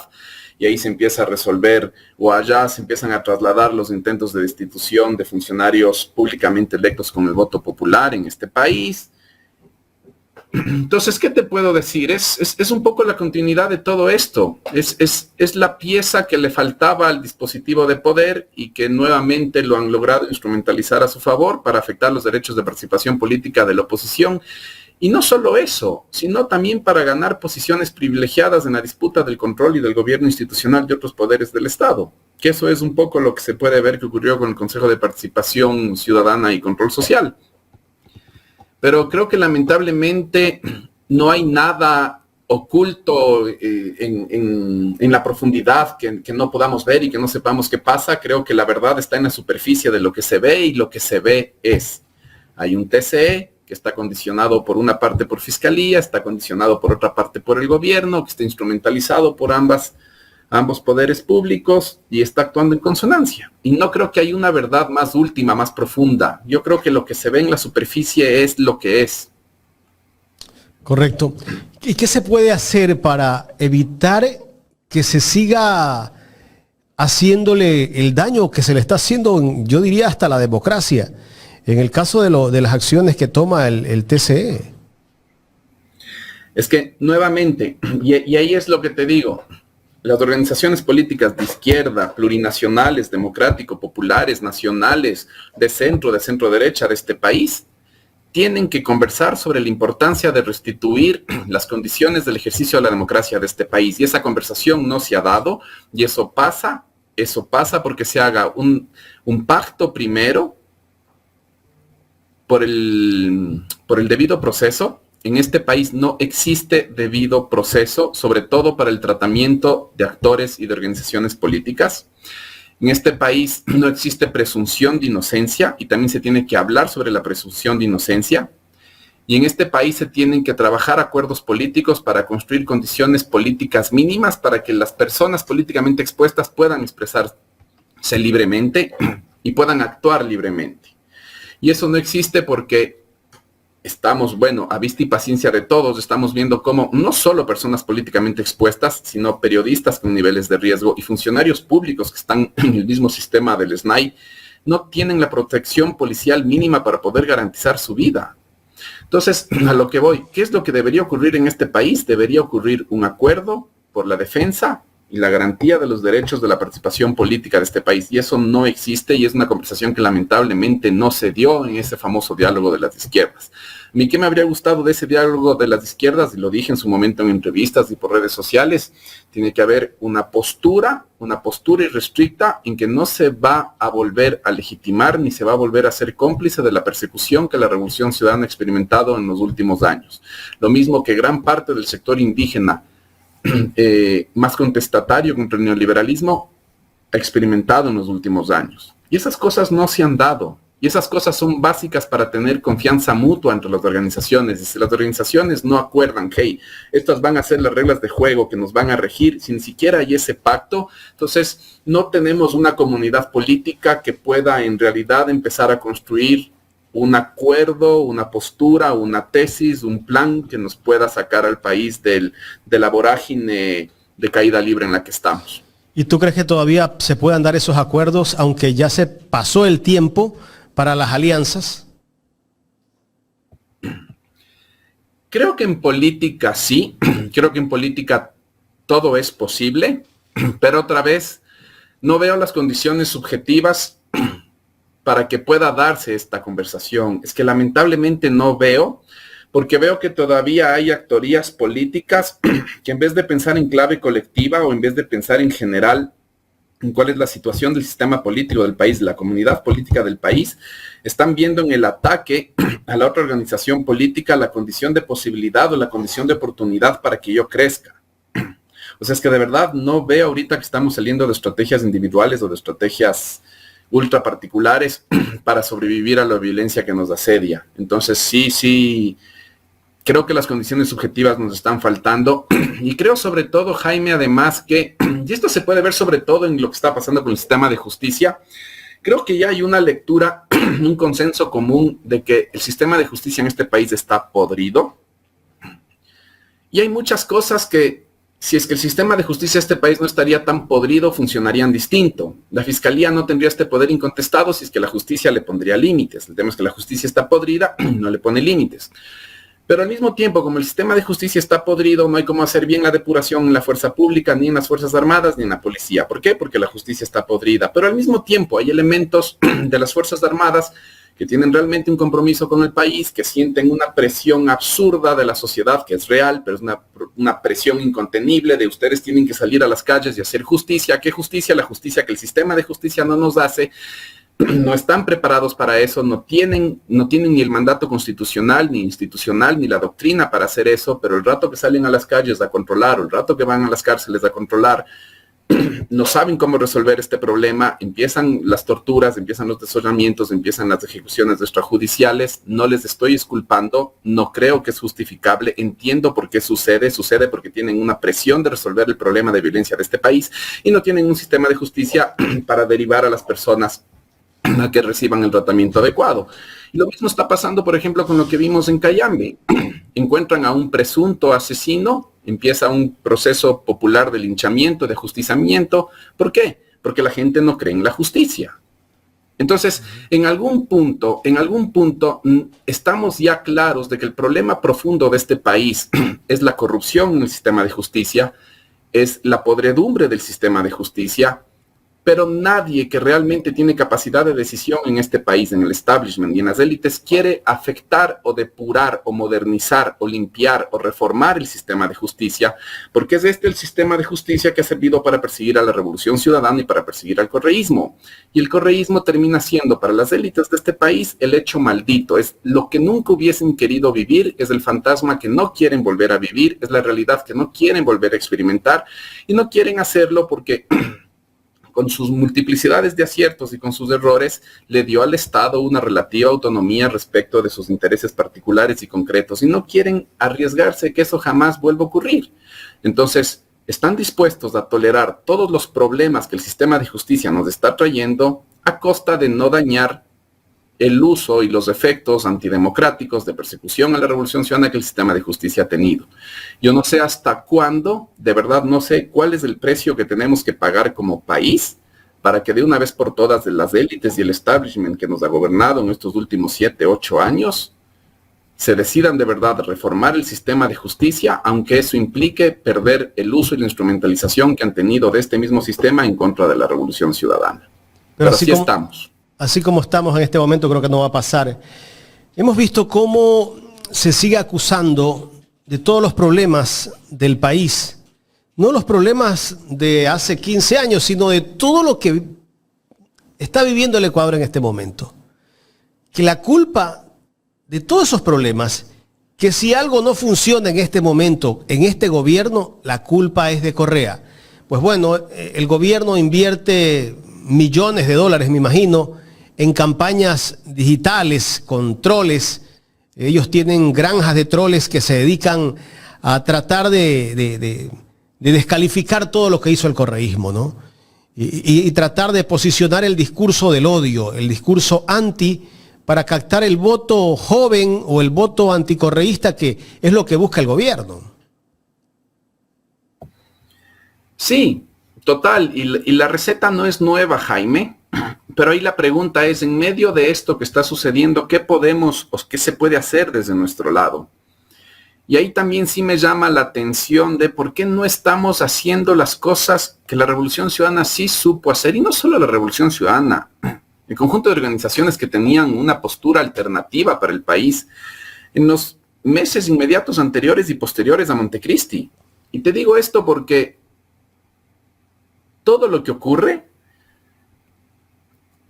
y ahí se empieza a resolver, o allá se empiezan a trasladar los intentos de destitución de funcionarios públicamente electos con el voto popular en este país. Entonces, ¿qué te puedo decir? Es un poco la continuidad de todo esto. Es la pieza que le faltaba al dispositivo de poder y que nuevamente lo han logrado instrumentalizar a su favor para afectar los derechos de participación política de la oposición. Y no solo eso, sino también para ganar posiciones privilegiadas en la disputa del control y del gobierno institucional de otros poderes del Estado. Que eso es un poco lo que se puede ver que ocurrió con el Consejo de Participación Ciudadana y Control Social. Pero creo que lamentablemente no hay nada oculto en la profundidad que no podamos ver y que no sepamos qué pasa. Creo que la verdad está en la superficie de lo que se ve, y lo que se ve es, hay un TCE que está condicionado por una parte por Fiscalía, está condicionado por otra parte por el gobierno, que está instrumentalizado por ambos poderes públicos y está actuando en consonancia. Y no creo que hay una verdad más última, más profunda. Yo creo que lo que se ve en la superficie es lo que es. Correcto. ¿Y qué se puede hacer para evitar que se siga haciéndole el daño que se le está haciendo, yo diría, hasta la democracia, en el caso de las acciones que toma el TCE? Es que nuevamente, y ahí es lo que te digo, las organizaciones políticas de izquierda, plurinacionales, democrático-populares, nacionales, de centro derecha de este país, tienen que conversar sobre la importancia de restituir las condiciones del ejercicio de la democracia de este país. Y esa conversación no se ha dado, y eso pasa porque se haga un pacto primero por el debido proceso. En este país no existe debido proceso, sobre todo para el tratamiento de actores y de organizaciones políticas. En este país no existe presunción de inocencia y también se tiene que hablar sobre la presunción de inocencia. Y en este país se tienen que trabajar acuerdos políticos para construir condiciones políticas mínimas para que las personas políticamente expuestas puedan expresarse libremente y puedan actuar libremente. Y eso no existe porque estamos, a vista y paciencia de todos, estamos viendo cómo no solo personas políticamente expuestas, sino periodistas con niveles de riesgo y funcionarios públicos que están en el mismo sistema del SNAI, no tienen la protección policial mínima para poder garantizar su vida. Entonces, a lo que voy, ¿qué es lo que debería ocurrir en este país? Debería ocurrir un acuerdo por la defensa y la garantía de los derechos de la participación política de este país. Y eso no existe y es una conversación que lamentablemente no se dio en ese famoso diálogo de las izquierdas. A mí, ¿qué me habría gustado de ese diálogo de las izquierdas? Y lo dije en su momento en entrevistas y por redes sociales, tiene que haber una postura irrestricta en que no se va a volver a legitimar ni se va a volver a ser cómplice de la persecución que la Revolución Ciudadana ha experimentado en los últimos años. Lo mismo que gran parte del sector indígena más contestatario contra el neoliberalismo ha experimentado en los últimos años. Y esas cosas no se han dado. Y esas cosas son básicas para tener confianza mutua entre las organizaciones. Y si las organizaciones no acuerdan, hey, estas van a ser las reglas de juego que nos van a regir, si ni siquiera hay ese pacto, entonces no tenemos una comunidad política que pueda en realidad empezar a construir un acuerdo, una postura, una tesis, un plan que nos pueda sacar al país de la vorágine de caída libre en la que estamos. ¿Y tú crees que todavía se puedan dar esos acuerdos, aunque ya se pasó el tiempo para las alianzas? Creo que en política sí, creo que en política todo es posible, pero otra vez no veo las condiciones subjetivas para que pueda darse esta conversación. Es que lamentablemente no veo, porque veo que todavía hay actorías políticas que en vez de pensar en clave colectiva o en vez de pensar en general en cuál es la situación del sistema político del país, de la comunidad política del país, están viendo en el ataque a la otra organización política la condición de posibilidad o la condición de oportunidad para que yo crezca. O sea, es que de verdad no veo ahorita que estamos saliendo de estrategias individuales o de estrategias ultra particulares para sobrevivir a la violencia que nos asedia. Entonces sí, creo que las condiciones subjetivas nos están faltando y creo sobre todo, Jaime, además que, y esto se puede ver sobre todo en lo que está pasando con el sistema de justicia, creo que ya hay una lectura, un consenso común de que el sistema de justicia en este país está podrido y hay muchas cosas que si es que el sistema de justicia de este país no estaría tan podrido, funcionarían distinto. La fiscalía no tendría este poder incontestado si es que la justicia le pondría límites. El tema es que la justicia está podrida, no le pone límites. Pero al mismo tiempo, como el sistema de justicia está podrido, no hay cómo hacer bien la depuración en la fuerza pública, ni en las Fuerzas Armadas, ni en la policía. ¿Por qué? Porque la justicia está podrida. Pero al mismo tiempo hay elementos de las Fuerzas Armadas que tienen realmente un compromiso con el país, que sienten una presión absurda de la sociedad, que es real, pero es una presión incontenible de ustedes tienen que salir a las calles y hacer justicia. ¿Qué justicia? La justicia que el sistema de justicia no nos hace. No están preparados para eso, no tienen ni el mandato constitucional, ni institucional, ni la doctrina para hacer eso, pero el rato que salen a las calles a controlar, o el rato que van a las cárceles a controlar, no saben cómo resolver este problema, empiezan las torturas, empiezan los desollamientos, empiezan las ejecuciones extrajudiciales. No les estoy exculpando, no creo que es justificable, entiendo por qué sucede porque tienen una presión de resolver el problema de violencia de este país y no tienen un sistema de justicia para derivar a las personas a que reciban el tratamiento adecuado. Y lo mismo está pasando, por ejemplo, con lo que vimos en Cayambe. encuentran a un presunto asesino, empieza un proceso popular de linchamiento, de ajusticiamiento. ¿Por qué? Porque la gente no cree en la justicia. Entonces, en algún punto, estamos ya claros de que el problema profundo de este país es la corrupción en el sistema de justicia, es la podredumbre del sistema de justicia, pero nadie que realmente tiene capacidad de decisión en este país, en el establishment y en las élites, quiere afectar o depurar o modernizar o limpiar o reformar el sistema de justicia, porque es el sistema de justicia que ha servido para perseguir a la Revolución Ciudadana y para perseguir al correísmo. Y el correísmo termina siendo para las élites de este país el hecho maldito, es lo que nunca hubiesen querido vivir, es el fantasma que no quieren volver a vivir, es la realidad que no quieren volver a experimentar y no quieren hacerlo porque con sus multiplicidades de aciertos y con sus errores, le dio al Estado una relativa autonomía respecto de sus intereses particulares y concretos, y no quieren arriesgarse que eso jamás vuelva a ocurrir. Entonces, están dispuestos a tolerar todos los problemas que el sistema de justicia nos está trayendo a costa de no dañar el uso y los efectos antidemocráticos de persecución a la Revolución Ciudadana que el sistema de justicia ha tenido. Yo no sé hasta cuándo, de verdad no sé cuál es el precio que tenemos que pagar como país para que de una vez por todas de las élites y el establishment que nos ha gobernado en estos últimos 7, 8 años, se decidan de verdad reformar el sistema de justicia, aunque eso implique perder el uso y la instrumentalización que han tenido de este mismo sistema en contra de la Revolución Ciudadana. Pero así estamos. Así como estamos en este momento, creo que no va a pasar. Hemos visto cómo se sigue acusando de todos los problemas del país. No los problemas de hace 15 años, sino de todo lo que está viviendo el Ecuador en este momento. Que la culpa de todos esos problemas, que si algo no funciona en este momento, en este gobierno, la culpa es de Correa. Pues bueno, el gobierno invierte millones de dólares, me imagino, en campañas digitales con troles. Ellos tienen granjas de troles que se dedican a tratar de descalificar todo lo que hizo el correísmo, ¿no? Y tratar de posicionar el discurso del odio, el discurso anti, para captar el voto joven o el voto anticorreísta, que es lo que busca el gobierno. Sí, total. Y la receta no es nueva, Jaime. Pero ahí la pregunta es, en medio de esto que está sucediendo, ¿qué podemos o qué se puede hacer desde nuestro lado? Y ahí también sí me llama la atención de por qué no estamos haciendo las cosas que la Revolución Ciudadana sí supo hacer, y no solo la Revolución Ciudadana, el conjunto de organizaciones que tenían una postura alternativa para el país en los meses inmediatos anteriores y posteriores a Montecristi. Y te digo esto porque todo lo que ocurre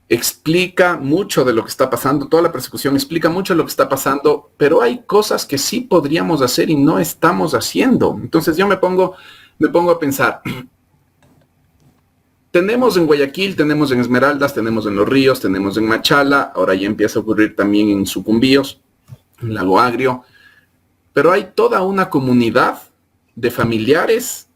explica mucho de lo que está pasando, toda la persecución explica mucho de lo que está pasando, pero hay cosas que sí podríamos hacer y no estamos haciendo. Entonces yo me pongo a pensar, tenemos en Guayaquil, tenemos en Esmeraldas, tenemos en Los Ríos, tenemos en Machala, ahora ya empieza a ocurrir también en Sucumbíos, en Lago Agrio, pero hay toda una comunidad de familiares,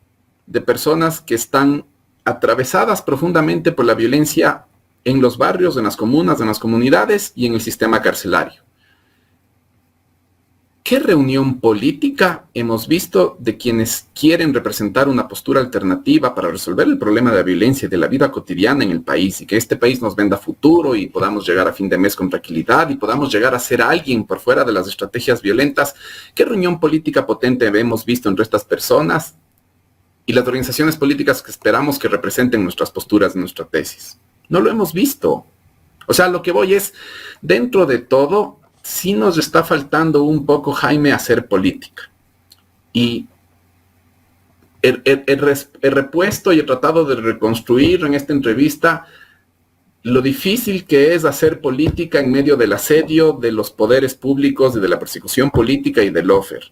de personas que están atravesadas profundamente por la violencia en los barrios, en las comunas, en las comunidades y en el sistema carcelario. ¿Qué reunión política hemos visto de quienes quieren representar una postura alternativa para resolver el problema de la violencia y de la vida cotidiana en el país, y que este país nos venda futuro y podamos llegar a fin de mes con tranquilidad y podamos llegar a ser alguien por fuera de las estrategias violentas? ¿Qué reunión política potente hemos visto entre estas personas y las organizaciones políticas que esperamos que representen nuestras posturas y nuestra tesis? No lo hemos visto. O sea, lo que voy es, dentro de todo, sí nos está faltando un poco, Jaime, hacer política. Y he repuesto y he tratado de reconstruir en esta entrevista lo difícil que es hacer política en medio del asedio de los poderes públicos y de la persecución política y del lawfare.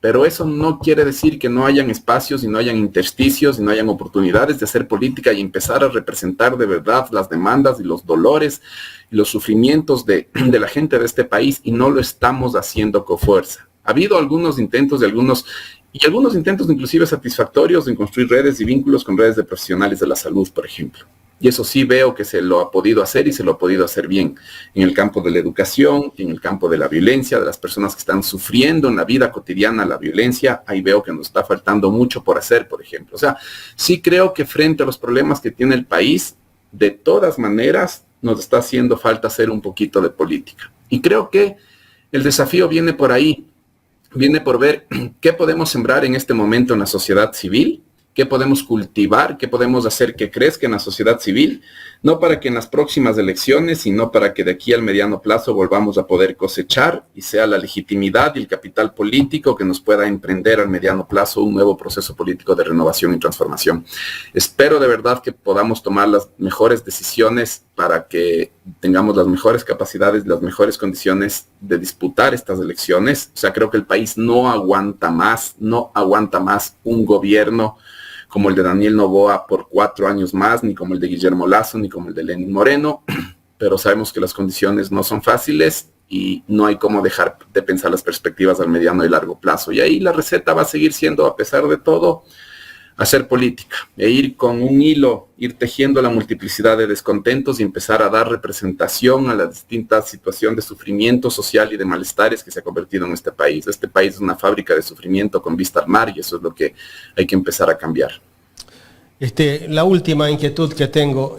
Pero eso no quiere decir que no hayan espacios y no hayan intersticios y no hayan oportunidades de hacer política y empezar a representar de verdad las demandas y los dolores y los sufrimientos de la gente de este país, y no lo estamos haciendo con fuerza. Ha habido algunos intentos de algunos intentos inclusive satisfactorios en construir redes y vínculos con redes de profesionales de la salud, por ejemplo. Y eso sí veo que se lo ha podido hacer y se lo ha podido hacer bien en el campo de la educación, en el campo de la violencia, de las personas que están sufriendo en la vida cotidiana la violencia. Ahí veo que nos está faltando mucho por hacer, por ejemplo. O sea, sí creo que frente a los problemas que tiene el país, de todas maneras nos está haciendo falta hacer un poquito de política. Y creo que el desafío viene por ahí, viene por ver qué podemos sembrar en este momento en la sociedad civil, qué podemos cultivar, qué podemos hacer que crezca en la sociedad civil, no para que en las próximas elecciones, sino para que de aquí al mediano plazo volvamos a poder cosechar y sea la legitimidad y el capital político que nos pueda emprender al mediano plazo un nuevo proceso político de renovación y transformación. Espero de verdad que podamos tomar las mejores decisiones para que tengamos las mejores capacidades, las mejores condiciones de disputar estas elecciones. O sea, creo que el país no aguanta más un gobierno como el de Daniel Noboa por 4 años más, ni como el de Guillermo Lasso, ni como el de Lenín Moreno, pero sabemos que las condiciones no son fáciles y no hay cómo dejar de pensar las perspectivas al mediano y largo plazo. Y ahí la receta va a seguir siendo, a pesar de todo, hacer política, e ir con un hilo, ir tejiendo la multiplicidad de descontentos y empezar a dar representación a la distinta situación de sufrimiento social y de malestares que se ha convertido en este país. Este país es una fábrica de sufrimiento con vista al mar y eso es lo que hay que empezar a cambiar. La última inquietud que tengo,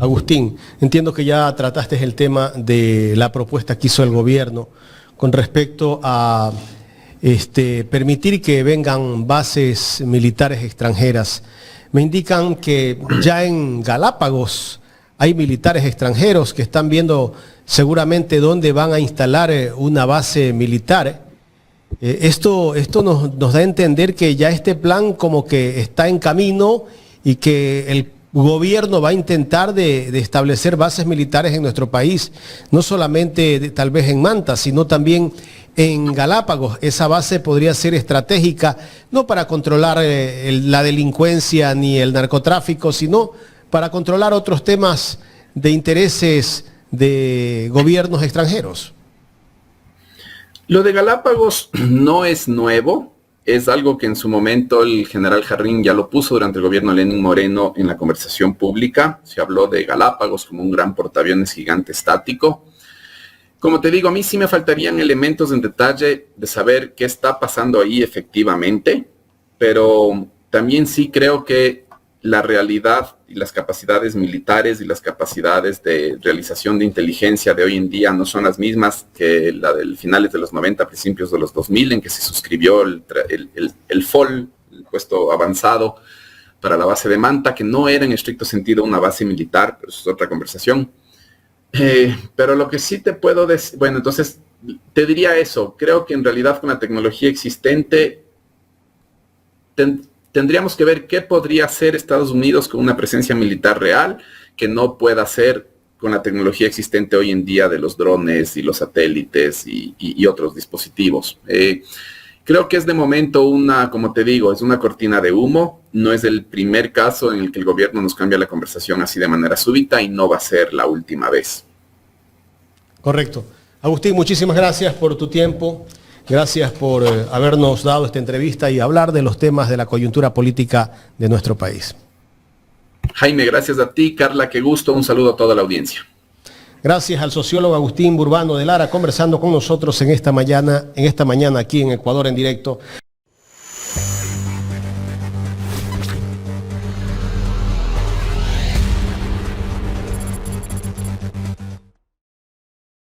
Agustín, entiendo que ya trataste el tema de la propuesta que hizo el gobierno con respecto a permitir que vengan bases militares extranjeras. Me indican que ya en Galápagos hay militares extranjeros que están viendo seguramente dónde van a instalar una base militar. Esto nos da a entender que ya este plan como que está en camino y que el gobierno va a intentar de establecer bases militares en nuestro país, no solamente tal vez en Manta, sino también en Galápagos. Esa base podría ser estratégica, no para controlar la delincuencia ni el narcotráfico, sino para controlar otros temas de intereses de gobiernos extranjeros. Lo de Galápagos no es nuevo, es algo que en su momento el general Jarrín ya lo puso durante el gobierno de Lenín Moreno en la conversación pública. Se habló de Galápagos como un gran portaaviones gigante estático. Como te digo, a mí sí me faltarían elementos en detalle de saber qué está pasando ahí efectivamente, pero también sí creo que la realidad y las capacidades militares y las capacidades de realización de inteligencia de hoy en día no son las mismas que la de finales de los 90, principios de los 2000, en que se suscribió el FOL, el puesto avanzado para la base de Manta, que no era en estricto sentido una base militar, pero eso es otra conversación. Pero lo que sí te puedo decir, bueno, entonces te diría eso, creo que en realidad con la tecnología existente tendríamos que ver qué podría hacer Estados Unidos con una presencia militar real que no pueda hacer con la tecnología existente hoy en día de los drones y los satélites y otros dispositivos. Creo que es de momento como te digo, es una cortina de humo. No es el primer caso en el que el gobierno nos cambia la conversación así de manera súbita y no va a ser la última vez. Correcto. Agustín, muchísimas gracias por tu tiempo. Gracias por habernos dado esta entrevista y hablar de los temas de la coyuntura política de nuestro país. Jaime, gracias a ti. Carla, qué gusto. Un saludo a toda la audiencia. Gracias al sociólogo Agustín Burbano de Lara conversando con nosotros en esta mañana aquí en Ecuador en directo.